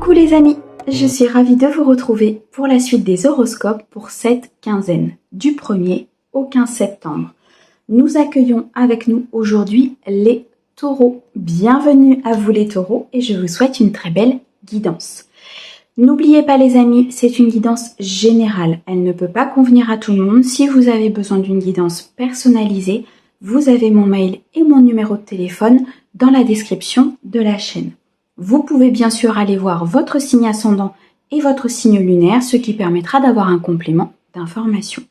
Coucou les amis, je suis ravie de vous retrouver pour la suite des horoscopes pour cette quinzaine, du 1er au 15 septembre. Nous accueillons avec nous aujourd'hui les taureaux. Bienvenue à vous les taureaux et je vous souhaite une très belle guidance. N'oubliez pas les amis, c'est une guidance générale, elle ne peut pas convenir à tout le monde. Si vous avez besoin d'une guidance personnalisée, vous avez mon mail et mon numéro de téléphone dans la description de la chaîne. Vous pouvez bien sûr aller voir votre signe ascendant et votre signe lunaire, ce qui permettra d'avoir un complément d'information.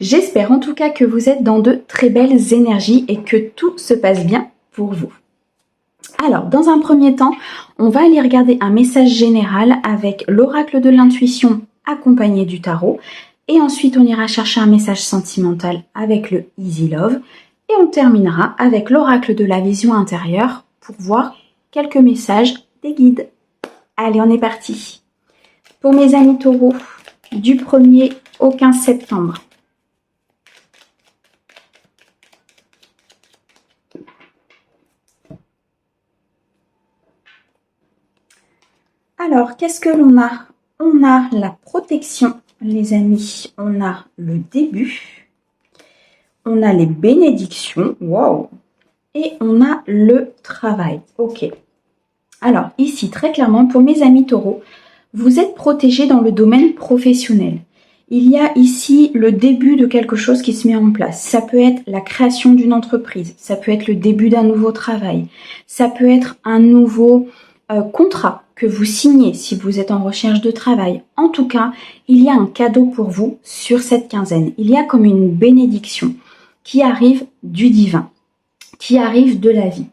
J'espère en tout cas que vous êtes dans de très belles énergies et que tout se passe bien pour vous. Alors, dans un premier temps, on va aller regarder un message général avec l'oracle de l'intuition accompagné du tarot. Et ensuite, on ira chercher un message sentimental avec le Easy Love. Et on terminera avec l'oracle de la vision intérieure pour voir quelques messages des guides. Allez, on est parti. Pour mes amis taureaux, du 1er au 15 septembre. Alors, qu'est-ce que l'on a? On a la protection, les amis. On a le début. On a les bénédictions. Waouh! Et on a le travail. Ok. Alors, ici, très clairement, pour mes amis taureaux, vous êtes protégés dans le domaine professionnel. Il y a ici le début de quelque chose qui se met en place. Ça peut être la création d'une entreprise. Ça peut être le début d'un nouveau travail. Ça peut être un nouveau contrat que vous signez si vous êtes en recherche de travail. En tout cas, il y a un cadeau pour vous sur cette quinzaine. Il y a comme une bénédiction qui arrive du divin, qui arrive de la vie.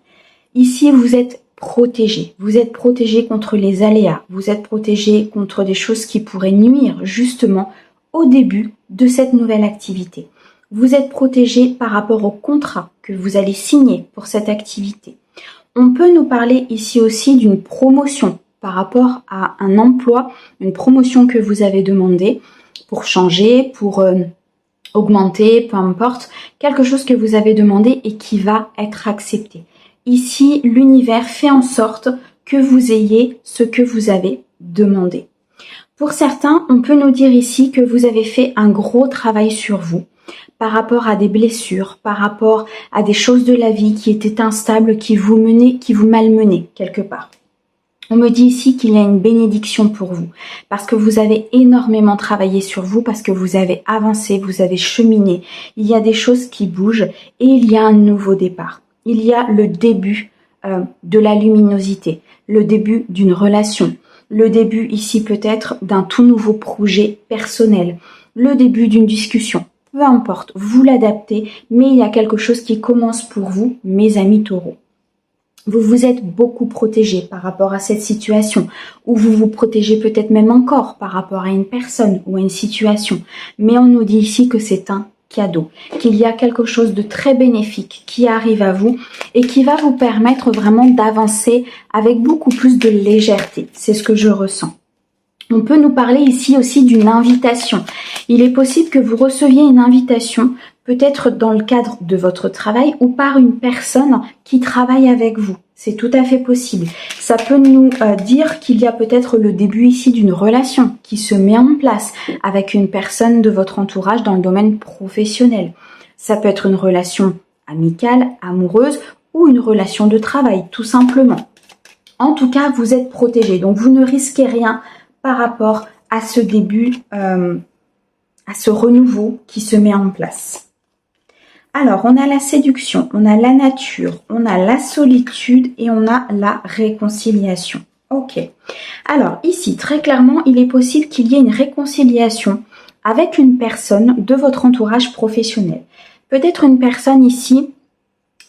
Ici, vous êtes protégé. Vous êtes protégé contre les aléas. Vous êtes protégé contre des choses qui pourraient nuire justement au début de cette nouvelle activité. Vous êtes protégé par rapport au contrat que vous allez signer pour cette activité. On peut nous parler ici aussi d'une promotion par rapport à un emploi, une promotion que vous avez demandé pour changer, pour augmenter, peu importe, quelque chose que vous avez demandé et qui va être accepté. Ici, l'univers fait en sorte que vous ayez ce que vous avez demandé. Pour certains, on peut nous dire ici que vous avez fait un gros travail sur vous par rapport à des blessures, par rapport à des choses de la vie qui étaient instables, qui vous malmenaient quelque part. On me dit ici qu'il y a une bénédiction pour vous, parce que vous avez énormément travaillé sur vous, parce que vous avez avancé, vous avez cheminé. Il y a des choses qui bougent et il y a un nouveau départ. Il y a le début de la luminosité, le début d'une relation, le début ici peut-être d'un tout nouveau projet personnel, le début d'une discussion. Peu importe, vous l'adaptez, mais il y a quelque chose qui commence pour vous, mes amis taureaux. Vous vous êtes beaucoup protégé par rapport à cette situation, ou vous vous protégez peut-être même encore par rapport à une personne ou à une situation. Mais on nous dit ici que c'est un cadeau, qu'il y a quelque chose de très bénéfique qui arrive à vous et qui va vous permettre vraiment d'avancer avec beaucoup plus de légèreté. C'est ce que je ressens. On peut nous parler ici aussi d'une invitation. Il est possible que vous receviez une invitation, peut-être dans le cadre de votre travail ou par une personne qui travaille avec vous. C'est tout à fait possible. Ça peut nous dire qu'il y a peut-être le début ici d'une relation qui se met en place avec une personne de votre entourage dans le domaine professionnel. Ça peut être une relation amicale, amoureuse ou une relation de travail, tout simplement. En tout cas, vous êtes protégé, donc vous ne risquez rien par rapport à ce début, à ce renouveau qui se met en place. Alors, on a la séduction, on a la nature, on a la solitude et on a la réconciliation. Ok. Alors, ici, très clairement, il est possible qu'il y ait une réconciliation avec une personne de votre entourage professionnel. Peut-être une personne ici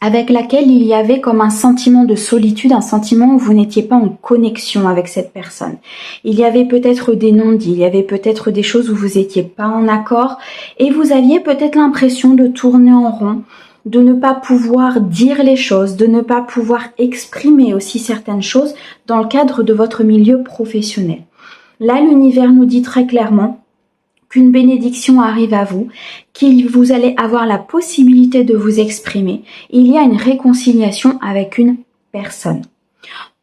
avec laquelle il y avait comme un sentiment de solitude, un sentiment où vous n'étiez pas en connexion avec cette personne. Il y avait peut-être des non-dits, il y avait peut-être des choses où vous n'étiez pas en accord et vous aviez peut-être l'impression de tourner en rond, de ne pas pouvoir dire les choses, de ne pas pouvoir exprimer aussi certaines choses dans le cadre de votre milieu professionnel. Là, l'univers nous dit très clairement qu'une bénédiction arrive à vous, que vous allez avoir la possibilité de vous exprimer. Il y a une réconciliation avec une personne.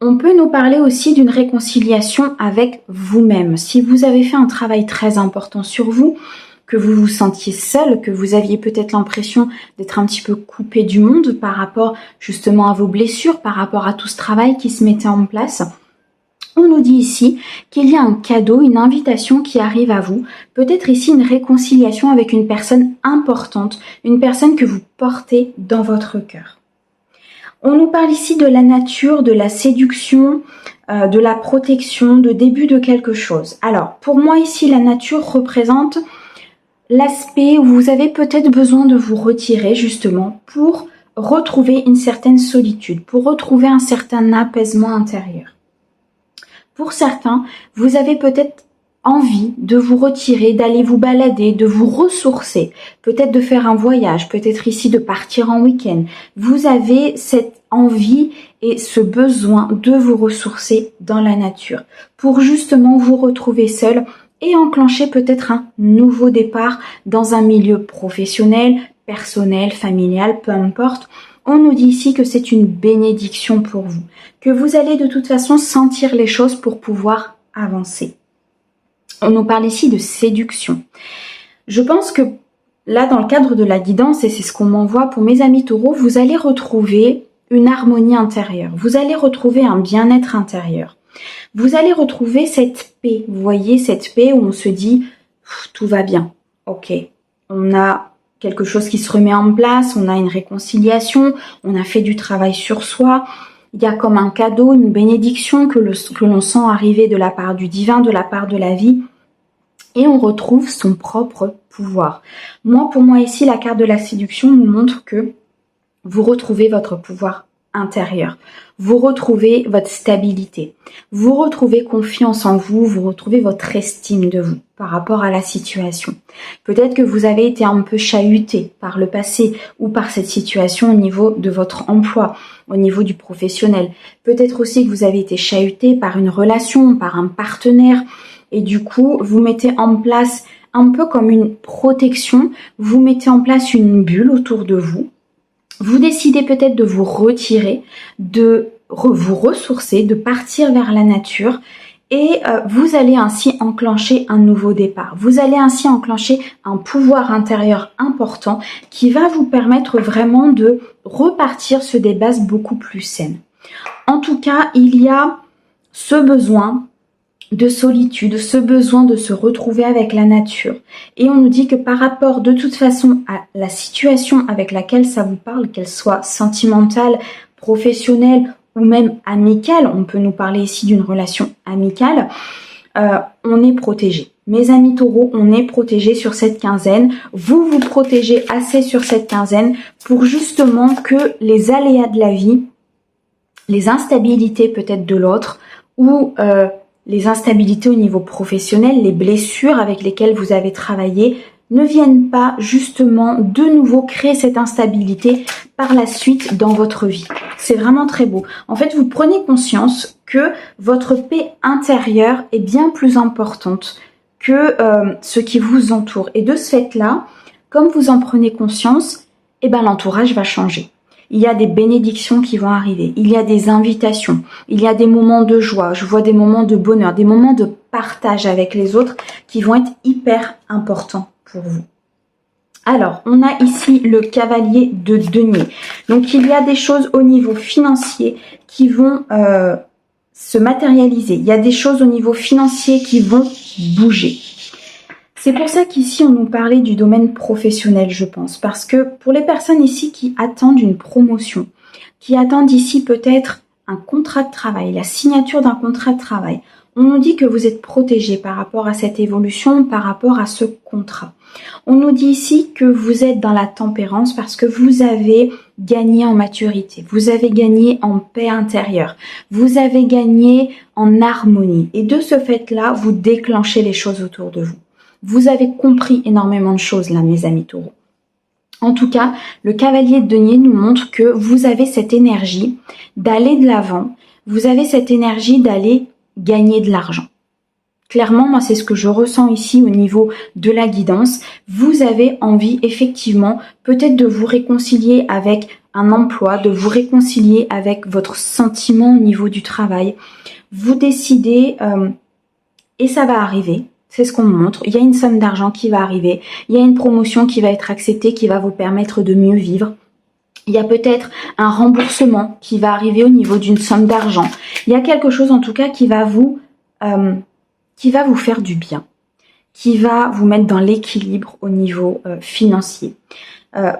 On peut nous parler aussi d'une réconciliation avec vous-même. Si vous avez fait un travail très important sur vous, que vous vous sentiez seul, que vous aviez peut-être l'impression d'être un petit peu coupé du monde par rapport justement à vos blessures, par rapport à tout ce travail qui se mettait en place, on nous dit ici qu'il y a un cadeau, une invitation qui arrive à vous, peut-être ici une réconciliation avec une personne importante, une personne que vous portez dans votre cœur. On nous parle ici de la nature, de la séduction, de la protection, de début de quelque chose. Alors, pour moi ici, la nature représente l'aspect où vous avez peut-être besoin de vous retirer justement pour retrouver une certaine solitude, pour retrouver un certain apaisement intérieur. Pour certains, vous avez peut-être envie de vous retirer, d'aller vous balader, de vous ressourcer, peut-être de faire un voyage, peut-être ici de partir en week-end. Vous avez cette envie et ce besoin de vous ressourcer dans la nature pour justement vous retrouver seul et enclencher peut-être un nouveau départ dans un milieu professionnel, personnel, familial, peu importe. On nous dit ici que c'est une bénédiction pour vous, que vous allez de toute façon sentir les choses pour pouvoir avancer. On nous parle ici de séduction. Je pense que là, dans le cadre de la guidance, et c'est ce qu'on m'envoie pour mes amis taureaux, vous allez retrouver une harmonie intérieure. Vous allez retrouver un bien-être intérieur. Vous allez retrouver cette paix. Vous voyez, cette paix où on se dit « tout va bien, ok, on a quelque chose qui se remet en place, on a une réconciliation, on a fait du travail sur soi. » Il y a comme un cadeau, une bénédiction que l'on sent arriver de la part du divin, de la part de la vie. Et on retrouve son propre pouvoir. Pour moi ici, la carte de la séduction nous montre que vous retrouvez votre pouvoir intérieur. Vous retrouvez votre stabilité. Vous retrouvez confiance en vous. Vous retrouvez votre estime de vous par rapport à la situation. Peut-être que vous avez été un peu chahuté par le passé ou par cette situation au niveau de votre emploi, au niveau du professionnel. Peut-être aussi que vous avez été chahuté par une relation, par un partenaire. Et du coup, vous mettez en place un peu comme une protection. Vous mettez en place une bulle autour de vous. Vous décidez peut-être de vous retirer, de vous ressourcer, de partir vers la nature et vous allez ainsi enclencher un nouveau départ. Vous allez ainsi enclencher un pouvoir intérieur important qui va vous permettre vraiment de repartir sur des bases beaucoup plus saines. En tout cas, il y a ce besoin de solitude, ce besoin de se retrouver avec la nature. Et on nous dit que par rapport de toute façon à la situation avec laquelle ça vous parle, qu'elle soit sentimentale, professionnelle ou même amicale, on peut nous parler ici d'une relation amicale, on est protégé. Mes amis taureaux, on est protégés sur cette quinzaine. Vous vous protégez assez sur cette quinzaine pour justement que les aléas de la vie, les instabilités peut-être de l'autre ou les instabilités au niveau professionnel, les blessures avec lesquelles vous avez travaillé ne viennent pas justement de nouveau créer cette instabilité par la suite dans votre vie. C'est vraiment très beau. En fait, vous prenez conscience que votre paix intérieure est bien plus importante que ce qui vous entoure. Et de ce fait-là, comme vous en prenez conscience, l'entourage va changer. Il y a des bénédictions qui vont arriver, il y a des invitations, il y a des moments de joie, je vois des moments de bonheur, des moments de partage avec les autres qui vont être hyper importants pour vous. Alors, on a ici le cavalier de denier. Donc, il y a des choses au niveau financier qui vont se matérialiser. Il y a des choses au niveau financier qui vont bouger. C'est pour ça qu'ici, on nous parlait du domaine professionnel, je pense. Parce que pour les personnes ici qui attendent une promotion, qui attendent ici peut-être un contrat de travail, la signature d'un contrat de travail, on nous dit que vous êtes protégé par rapport à cette évolution, par rapport à ce contrat. On nous dit ici que vous êtes dans la tempérance parce que vous avez gagné en maturité, vous avez gagné en paix intérieure, vous avez gagné en harmonie. Et de ce fait-là, vous déclenchez les choses autour de vous. Vous avez compris énormément de choses là, mes amis taureaux. En tout cas, le cavalier de denier nous montre que vous avez cette énergie d'aller de l'avant, vous avez cette énergie d'aller gagner de l'argent. Clairement, moi, c'est ce que je ressens ici au niveau de la guidance. Vous avez envie, effectivement, peut-être de vous réconcilier avec un emploi, de vous réconcilier avec votre sentiment au niveau du travail. Vous décidez, et ça va arriver, c'est ce qu'on me montre, il y a une somme d'argent qui va arriver, il y a une promotion qui va être acceptée, qui va vous permettre de mieux vivre. Il y a peut-être un remboursement qui va arriver au niveau d'une somme d'argent. Il y a quelque chose en tout cas qui va vous faire du bien, qui va vous mettre dans l'équilibre au niveau financier.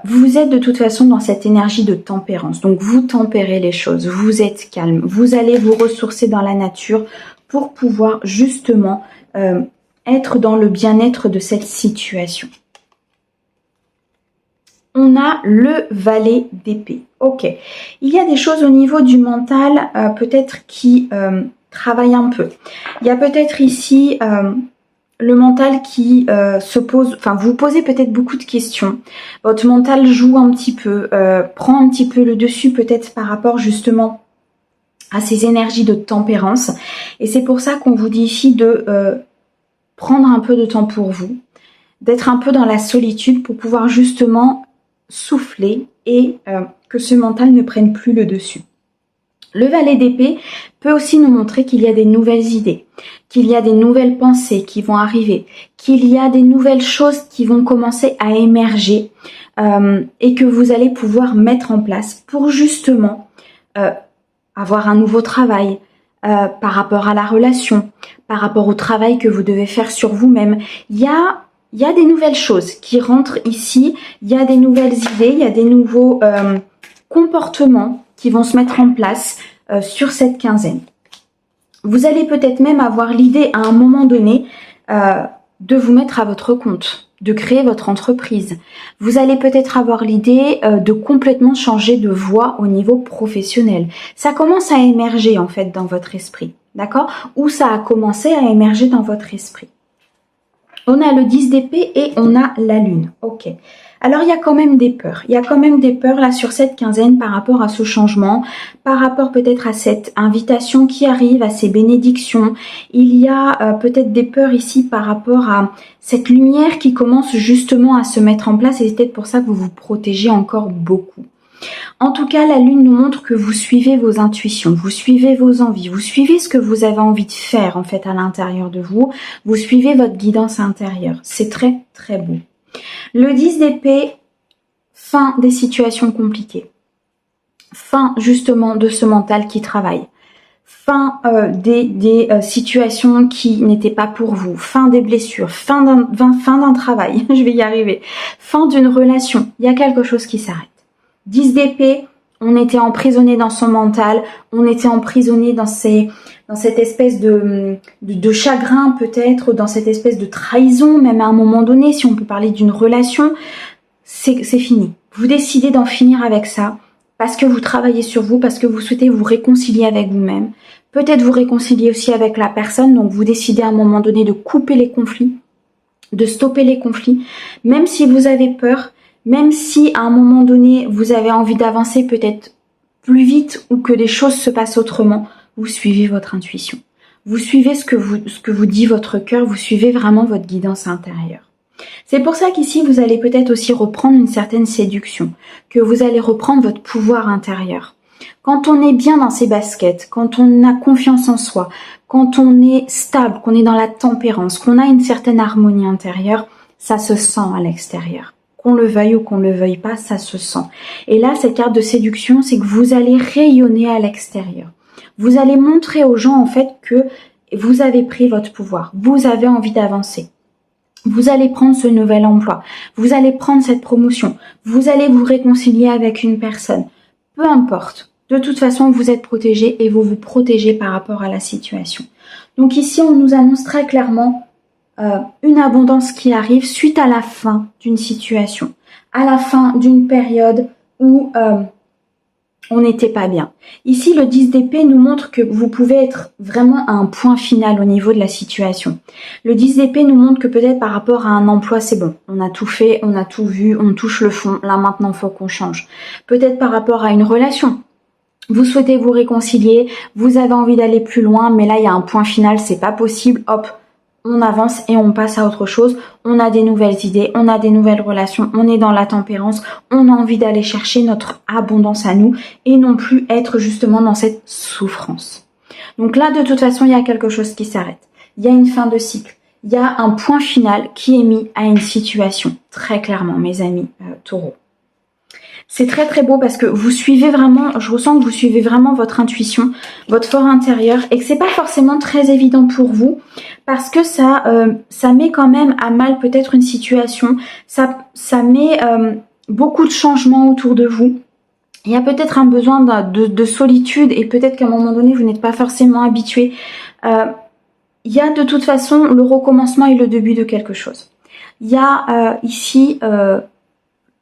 Vous êtes de toute façon dans cette énergie de tempérance, donc vous tempérez les choses, vous êtes calme, vous allez vous ressourcer dans la nature pour pouvoir justement être dans le bien-être de cette situation. On a le valet d'épée. Ok, il y a des choses au niveau du mental peut-être qui travaillent un peu. Il y a peut-être ici le mental qui se pose, enfin vous posez peut-être beaucoup de questions. Votre mental joue un petit peu, prend un petit peu le dessus peut-être par rapport justement à ces énergies de tempérance. Et c'est pour ça qu'on vous dit ici de prendre un peu de temps pour vous, d'être un peu dans la solitude pour pouvoir justement souffler et que ce mental ne prenne plus le dessus. Le valet d'épée peut aussi nous montrer qu'il y a des nouvelles idées, qu'il y a des nouvelles pensées qui vont arriver, qu'il y a des nouvelles choses qui vont commencer à émerger et que vous allez pouvoir mettre en place pour justement avoir un nouveau travail par rapport à la relation, par rapport au travail que vous devez faire sur vous-même. Il y a des nouvelles choses qui rentrent ici, il y a des nouvelles idées, il y a des nouveaux comportements qui vont se mettre en place sur cette quinzaine. Vous allez peut-être même avoir l'idée à un moment donné de vous mettre à votre compte, de créer votre entreprise. Vous allez peut-être avoir l'idée de complètement changer de voie au niveau professionnel. Ça commence à émerger en fait dans votre esprit, d'accord? Ou ça a commencé à émerger dans votre esprit. On a le 10 d'épée et on a la lune. Ok. Alors, il y a quand même des peurs. Il y a quand même des peurs là sur cette quinzaine par rapport à ce changement, par rapport peut-être à cette invitation qui arrive, à ces bénédictions. Il y a peut-être des peurs ici par rapport à cette lumière qui commence justement à se mettre en place et c'est peut-être pour ça que vous vous protégez encore beaucoup. En tout cas, la lune nous montre que vous suivez vos intuitions, vous suivez vos envies, vous suivez ce que vous avez envie de faire en fait à l'intérieur de vous, vous suivez votre guidance intérieure. C'est très très beau. Le 10 d'épée, fin des situations compliquées, fin justement de ce mental qui travaille, fin des situations qui n'étaient pas pour vous, fin des blessures, fin d'un travail, je vais y arriver, fin d'une relation, il y a quelque chose qui s'arrête. 10 d'épée, on était emprisonné dans son mental, on était emprisonné dans cette espèce de chagrin peut-être, dans cette espèce de trahison, même à un moment donné, si on peut parler d'une relation, c'est fini. Vous décidez d'en finir avec ça, parce que vous travaillez sur vous, parce que vous souhaitez vous réconcilier avec vous-même, peut-être vous réconcilier aussi avec la personne, donc vous décidez à un moment donné de couper les conflits, de stopper les conflits, même si vous avez peur, même si à un moment donné vous avez envie d'avancer peut-être plus vite ou que les choses se passent autrement, vous suivez votre intuition. Vous suivez ce que vous dit votre cœur, vous suivez vraiment votre guidance intérieure. C'est pour ça qu'ici vous allez peut-être aussi reprendre une certaine séduction, que vous allez reprendre votre pouvoir intérieur. Quand on est bien dans ses baskets, quand on a confiance en soi, quand on est stable, qu'on est dans la tempérance, qu'on a une certaine harmonie intérieure, ça se sent à l'extérieur. Qu'on le veuille ou qu'on ne le veuille pas, ça se sent. Et là, cette carte de séduction, c'est que vous allez rayonner à l'extérieur. Vous allez montrer aux gens en fait que vous avez pris votre pouvoir, vous avez envie d'avancer. Vous allez prendre ce nouvel emploi, vous allez prendre cette promotion, vous allez vous réconcilier avec une personne. Peu importe, de toute façon, vous êtes protégé et vous vous protégez par rapport à la situation. Donc ici, on nous annonce très clairement une abondance qui arrive suite à la fin d'une situation, à la fin d'une période où on n'était pas bien. Ici, le 10 d'épée nous montre que vous pouvez être vraiment à un point final au niveau de la situation. Le 10 d'épée nous montre que peut-être par rapport à un emploi, c'est bon. On a tout fait, on a tout vu, on touche le fond. Là, maintenant, il faut qu'on change. Peut-être par rapport à une relation. Vous souhaitez vous réconcilier, vous avez envie d'aller plus loin, mais là, il y a un point final, c'est pas possible. Hop, on avance et on passe à autre chose. On a des nouvelles idées, on a des nouvelles relations, on est dans la tempérance, on a envie d'aller chercher notre abondance à nous et non plus être justement dans cette souffrance. Donc là, de toute façon, il y a quelque chose qui s'arrête. Il y a une fin de cycle. Il y a un point final qui est mis à une situation. Très clairement, mes amis taureaux. C'est très très beau parce que vous suivez vraiment, je ressens que vous suivez vraiment votre intuition, votre fort intérieur et que c'est pas forcément très évident pour vous parce que ça met quand même à mal peut-être une situation, ça met beaucoup de changements autour de vous. Il y a peut-être un besoin de solitude et peut-être qu'à un moment donné vous n'êtes pas forcément habitué. Il y a de toute façon le recommencement et le début de quelque chose. Il y a ici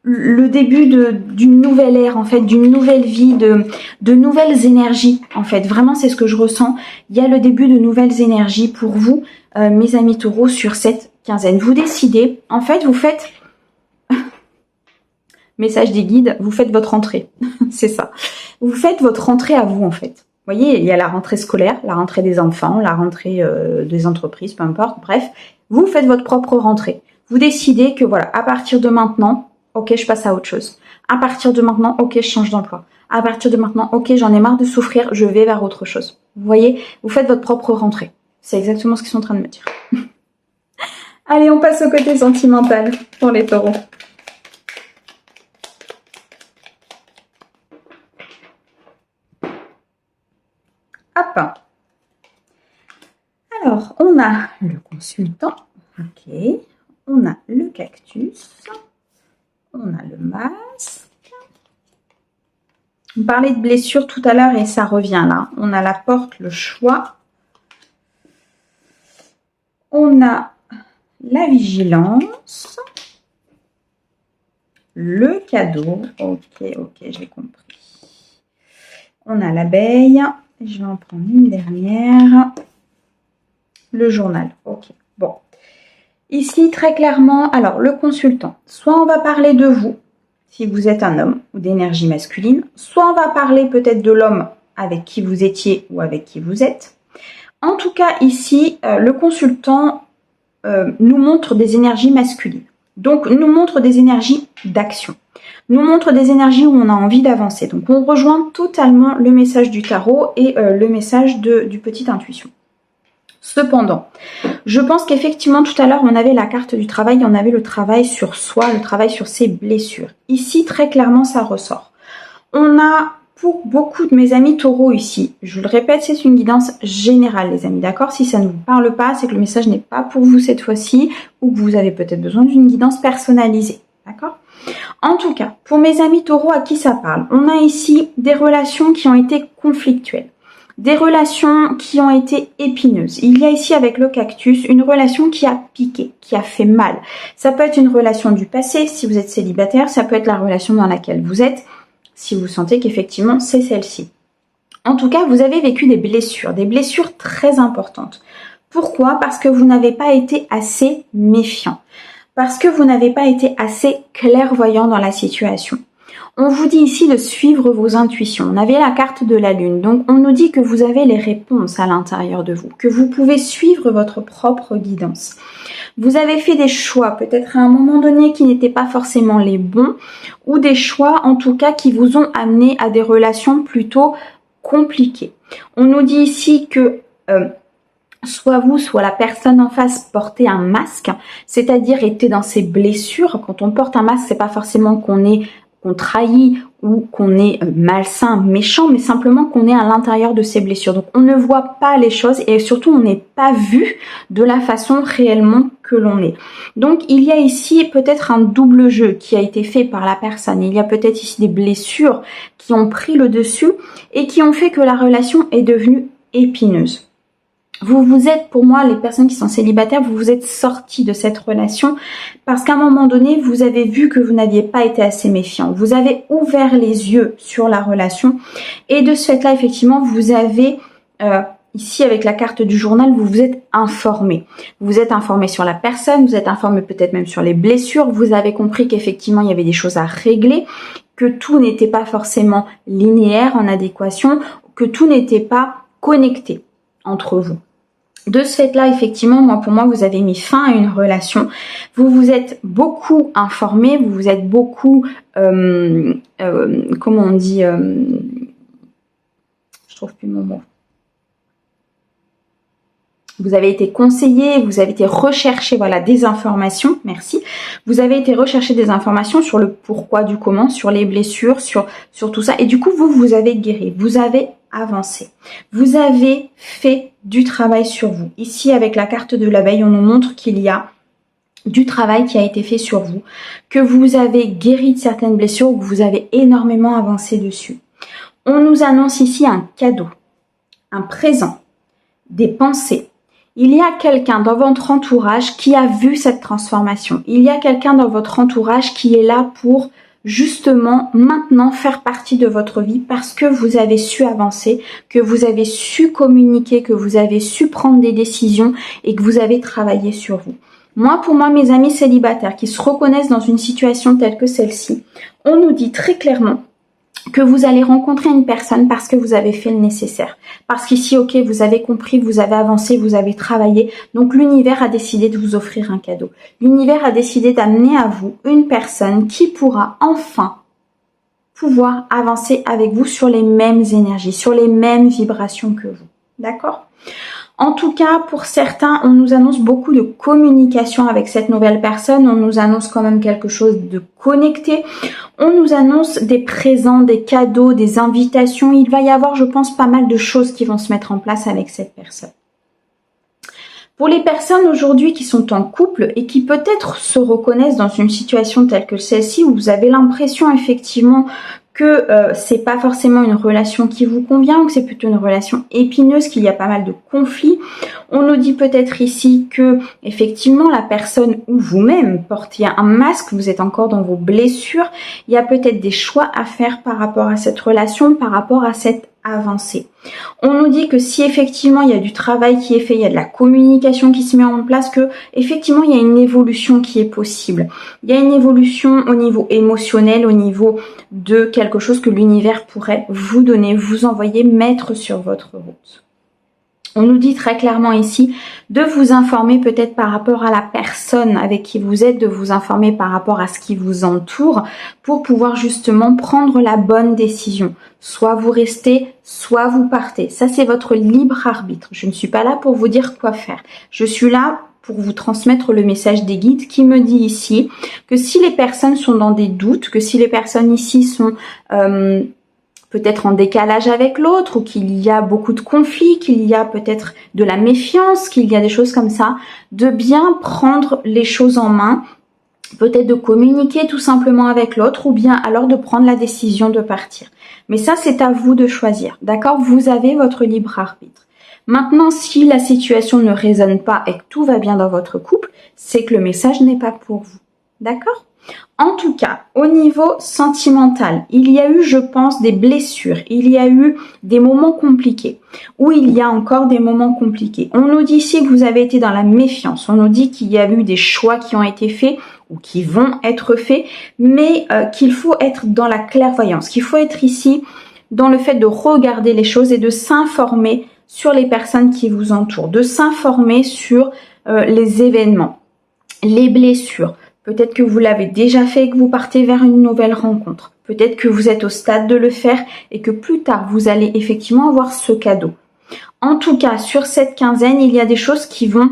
le début d'une nouvelle ère en fait, d'une nouvelle vie, de nouvelles énergies en fait. Vraiment c'est ce que je ressens. Il y a le début de nouvelles énergies pour vous, mes amis taureaux, sur cette quinzaine. Vous décidez, en fait vous faites, message des guides, vous faites votre rentrée. C'est ça. Vous faites votre rentrée à vous en fait. Vous voyez, il y a la rentrée scolaire, la rentrée des enfants, la rentrée des entreprises, peu importe, bref. Vous faites votre propre rentrée. Vous décidez que voilà, à partir de maintenant, ok, je passe à autre chose. À partir de maintenant, ok, je change d'emploi. À partir de maintenant, ok, j'en ai marre de souffrir, je vais vers autre chose. Vous voyez, vous faites votre propre rentrée. C'est exactement ce qu'ils sont en train de me dire. Allez, on passe au côté sentimental pour les taureaux. Hop. Alors, on a le consultant. Ok. On a le cactus. On a le masque. On parlait de blessure tout à l'heure et ça revient là. On a la porte, le choix. On a la vigilance. Le cadeau. Ok, j'ai compris. On a l'abeille. Je vais en prendre une dernière. Le journal. Ok, bon. Ici, très clairement, alors le consultant, soit on va parler de vous, si vous êtes un homme ou d'énergie masculine, soit on va parler peut-être de l'homme avec qui vous étiez ou avec qui vous êtes. En tout cas, ici, le consultant nous montre des énergies masculines. Donc, nous montre des énergies d'action. Nous montre des énergies où on a envie d'avancer. Donc, on rejoint totalement le message du tarot et le message du petit intuition. Cependant, je pense qu'effectivement, tout à l'heure, on avait la carte du travail, on avait le travail sur soi, le travail sur ses blessures. Ici, très clairement, ça ressort. On a, pour beaucoup de mes amis taureaux ici, je le répète, c'est une guidance générale, les amis, d'accord? Si ça ne vous parle pas, c'est que le message n'est pas pour vous cette fois-ci, ou que vous avez peut-être besoin d'une guidance personnalisée, d'accord? En tout cas, pour mes amis taureaux à qui ça parle, on a ici des relations qui ont été conflictuelles. Des relations qui ont été épineuses. Il y a ici avec le cactus une relation qui a piqué, qui a fait mal. Ça peut être une relation du passé si vous êtes célibataire, ça peut être la relation dans laquelle vous êtes si vous sentez qu'effectivement c'est celle-ci. En tout cas, vous avez vécu des blessures très importantes. Pourquoi? Parce que vous n'avez pas été assez méfiant. Parce que vous n'avez pas été assez clairvoyant dans la situation. On vous dit ici de suivre vos intuitions. On avait la carte de la lune, donc on nous dit que vous avez les réponses à l'intérieur de vous, que vous pouvez suivre votre propre guidance. Vous avez fait des choix, peut-être à un moment donné qui n'étaient pas forcément les bons, ou des choix en tout cas qui vous ont amené à des relations plutôt compliquées. On nous dit ici que soit vous, soit la personne en face portait un masque, c'est-à-dire était dans ses blessures. Quand on porte un masque, c'est pas forcément qu'on trahit ou qu'on est malsain, méchant, mais simplement qu'on est à l'intérieur de ses blessures. Donc on ne voit pas les choses et surtout on n'est pas vu de la façon réellement que l'on est. Donc il y a ici peut-être un double jeu qui a été fait par la personne. Il y a peut-être ici des blessures qui ont pris le dessus et qui ont fait que la relation est devenue épineuse. Vous êtes, pour moi, les personnes qui sont célibataires, vous vous êtes sortis de cette relation parce qu'à un moment donné, vous avez vu que vous n'aviez pas été assez méfiant. Vous avez ouvert les yeux sur la relation et de ce fait-là, effectivement, vous avez, ici avec la carte du journal, vous vous êtes informé. Vous êtes informé sur la personne, vous êtes informé peut-être même sur les blessures, vous avez compris qu'effectivement, il y avait des choses à régler, que tout n'était pas forcément linéaire, en adéquation, que tout n'était pas connecté entre vous. De ce fait-là, effectivement, pour moi, vous avez mis fin à une relation. Vous vous êtes beaucoup informé, vous vous êtes beaucoup, comment on dit, je trouve plus mon mot. Vous avez été conseillé, vous avez été recherché, voilà, des informations, merci. Vous avez été recherché des informations sur le pourquoi du comment, sur les blessures, sur tout ça. Et du coup, vous avez guéri, vous avez avancé. Vous avez fait du travail sur vous. Ici, avec la carte de l'abeille, on nous montre qu'il y a du travail qui a été fait sur vous, que vous avez guéri de certaines blessures ou que vous avez énormément avancé dessus. On nous annonce ici un cadeau, un présent, des pensées. Il y a quelqu'un dans votre entourage qui a vu cette transformation. Il y a quelqu'un dans votre entourage qui est là pour justement maintenant faire partie de votre vie parce que vous avez su avancer, que vous avez su communiquer, que vous avez su prendre des décisions et que vous avez travaillé sur vous. Pour moi, mes amis célibataires qui se reconnaissent dans une situation telle que celle-ci, on nous dit très clairement que vous allez rencontrer une personne parce que vous avez fait le nécessaire. Parce qu'ici, ok, vous avez compris, vous avez avancé, vous avez travaillé. Donc l'univers a décidé de vous offrir un cadeau. L'univers a décidé d'amener à vous une personne qui pourra enfin pouvoir avancer avec vous sur les mêmes énergies, sur les mêmes vibrations que vous. D'accord ? En tout cas, pour certains, on nous annonce beaucoup de communication avec cette nouvelle personne. On nous annonce quand même quelque chose de connecté. On nous annonce des présents, des cadeaux, des invitations. Il va y avoir, je pense, pas mal de choses qui vont se mettre en place avec cette personne. Pour les personnes aujourd'hui qui sont en couple et qui peut-être se reconnaissent dans une situation telle que celle-ci où vous avez l'impression effectivement que c'est pas forcément une relation qui vous convient ou que c'est plutôt une relation épineuse, qu'il y a pas mal de conflits. On nous dit peut-être ici que effectivement la personne ou vous-même portez un masque, vous êtes encore dans vos blessures. Il y a peut-être des choix à faire par rapport à cette relation, par rapport à cette avancée. On nous dit que si effectivement il y a du travail qui est fait, il y a de la communication qui se met en place, que effectivement il y a une évolution qui est possible. Il y a une évolution au niveau émotionnel, au niveau de quelque chose que l'univers pourrait vous donner, vous envoyer, mettre sur votre route. On nous dit très clairement ici de vous informer peut-être par rapport à la personne avec qui vous êtes, de vous informer par rapport à ce qui vous entoure pour pouvoir justement prendre la bonne décision. Soit vous restez, soit vous partez. Ça, c'est votre libre arbitre. Je ne suis pas là pour vous dire quoi faire. Je suis là pour vous transmettre le message des guides qui me dit ici que si les personnes sont dans des doutes, que si les personnes ici sont peut-être en décalage avec l'autre, ou qu'il y a beaucoup de conflits, qu'il y a peut-être de la méfiance, qu'il y a des choses comme ça, de bien prendre les choses en main, peut-être de communiquer tout simplement avec l'autre, ou bien alors de prendre la décision de partir. Mais ça, c'est à vous de choisir, d'accord ? Vous avez votre libre arbitre. Maintenant, si la situation ne résonne pas et que tout va bien dans votre couple, c'est que le message n'est pas pour vous, d'accord ? En tout cas, au niveau sentimental, il y a eu, je pense, des blessures, il y a eu des moments compliqués, ou il y a encore des moments compliqués. On nous dit ici que vous avez été dans la méfiance, on nous dit qu'il y a eu des choix qui ont été faits ou qui vont être faits, mais qu'il faut être dans la clairvoyance, qu'il faut être ici dans le fait de regarder les choses et de s'informer sur les personnes qui vous entourent, de s'informer sur les événements, les blessures. Peut-être que vous l'avez déjà fait et que vous partez vers une nouvelle rencontre. Peut-être que vous êtes au stade de le faire et que plus tard, vous allez effectivement avoir ce cadeau. En tout cas, sur cette quinzaine, il y a des choses qui vont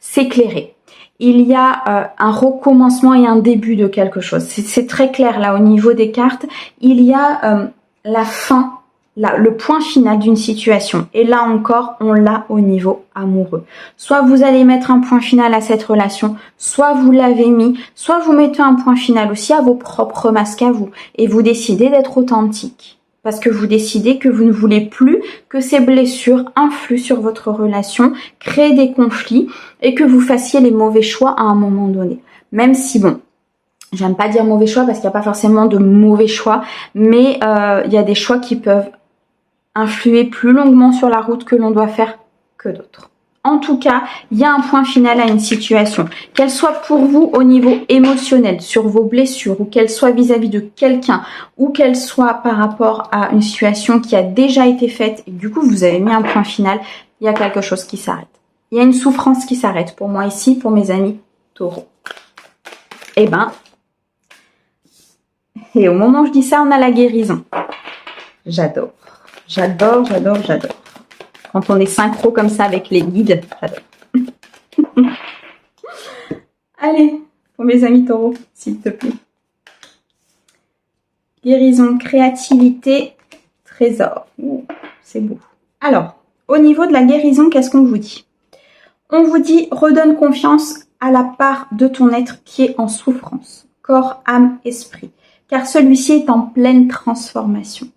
s'éclairer. Il y a un recommencement et un début de quelque chose. C'est très clair là au niveau des cartes. Il y a la fin. Là, le point final d'une situation. Et là encore, on l'a au niveau amoureux. Soit vous allez mettre un point final à cette relation, soit vous l'avez mis, soit vous mettez un point final aussi à vos propres masques à vous. Et vous décidez d'être authentique. Parce que vous décidez que vous ne voulez plus que ces blessures influent sur votre relation, créent des conflits et que vous fassiez les mauvais choix à un moment donné. Même si, bon, j'aime pas dire mauvais choix parce qu'il n'y a pas forcément de mauvais choix, mais il y a des choix qui peuvent influer plus longuement sur la route que l'on doit faire que d'autres. En tout cas, il y a un point final à une situation, qu'elle soit pour vous au niveau émotionnel, sur vos blessures, ou qu'elle soit vis-à-vis de quelqu'un, ou qu'elle soit par rapport à une situation qui a déjà été faite, et du coup vous avez mis un point final, il y a quelque chose qui s'arrête. Il y a une souffrance qui s'arrête pour moi ici, pour mes amis taureaux. Eh ben, et au moment où je dis ça, on a la guérison. J'adore. J'adore, j'adore, j'adore. Quand on est synchro comme ça avec les guides, j'adore. Allez, pour mes amis taureaux, s'il te plaît. Guérison, créativité, trésor. C'est beau. Alors, au niveau de la guérison, qu'est-ce qu'on vous dit? On vous dit, redonne confiance à la part de ton être qui est en souffrance, corps, âme, esprit, car celui-ci est en pleine transformation.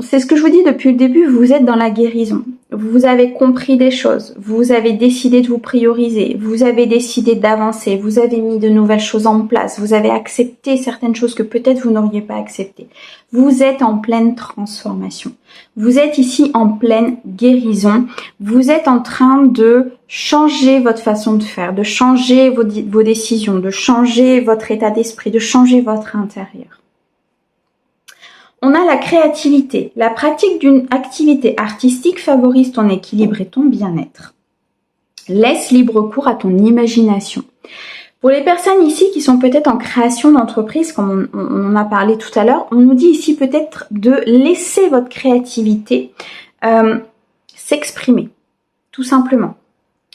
C'est ce que je vous dis depuis le début, vous êtes dans la guérison. Vous avez compris des choses, vous avez décidé de vous prioriser, vous avez décidé d'avancer, vous avez mis de nouvelles choses en place, vous avez accepté certaines choses que peut-être vous n'auriez pas acceptées. Vous êtes en pleine transformation. Vous êtes ici en pleine guérison. Vous êtes en train de changer votre façon de faire, de changer vos décisions, de changer votre état d'esprit, de changer votre intérieur. On a la créativité. La pratique d'une activité artistique favorise ton équilibre et ton bien-être. Laisse libre cours à ton imagination. Pour les personnes ici qui sont peut-être en création d'entreprise, comme on en a parlé tout à l'heure, on nous dit ici peut-être de laisser votre créativité s'exprimer, tout simplement.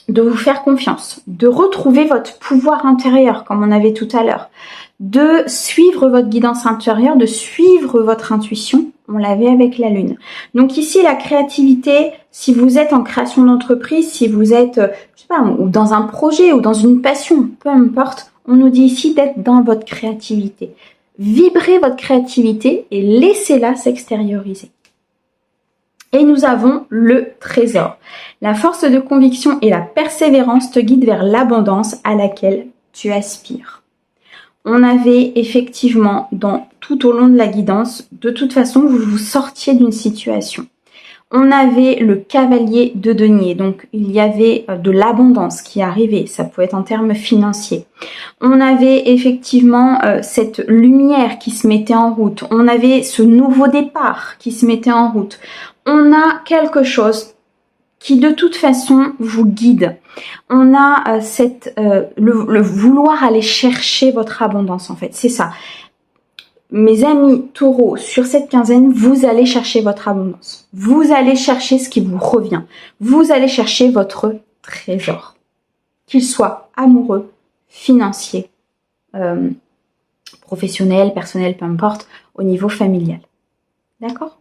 De vous faire confiance, de retrouver votre pouvoir intérieur, comme on avait tout à l'heure, de suivre votre guidance intérieure, de suivre votre intuition. On l'avait avec la lune. Donc ici, la créativité, si vous êtes en création d'entreprise, si vous êtes, je sais pas, ou dans un projet ou dans une passion, peu importe, on nous dit ici d'être dans votre créativité. Vibrez votre créativité et laissez-la s'extérioriser. Et nous avons le trésor. La force de conviction et la persévérance te guident vers l'abondance à laquelle tu aspires. On avait effectivement, tout au long de la guidance, de toute façon, vous vous sortiez d'une situation. On avait le cavalier de denier, donc il y avait de l'abondance qui arrivait, ça pouvait être en termes financiers. On avait effectivement cette lumière qui se mettait en route, on avait ce nouveau départ qui se mettait en route. On a quelque chose qui de toute façon vous guide. On a le vouloir aller chercher votre abondance en fait, c'est ça. Mes amis taureaux, sur cette quinzaine, vous allez chercher votre abondance. Vous allez chercher ce qui vous revient. Vous allez chercher votre trésor. Qu'il soit amoureux, financier, professionnel, personnel, peu importe, au niveau familial. D'accord ?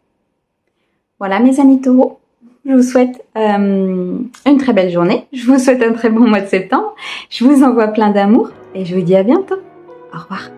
Voilà mes amis taureaux. Je vous souhaite une très belle journée. Je vous souhaite un très bon mois de septembre. Je vous envoie plein d'amour et je vous dis à bientôt. Au revoir.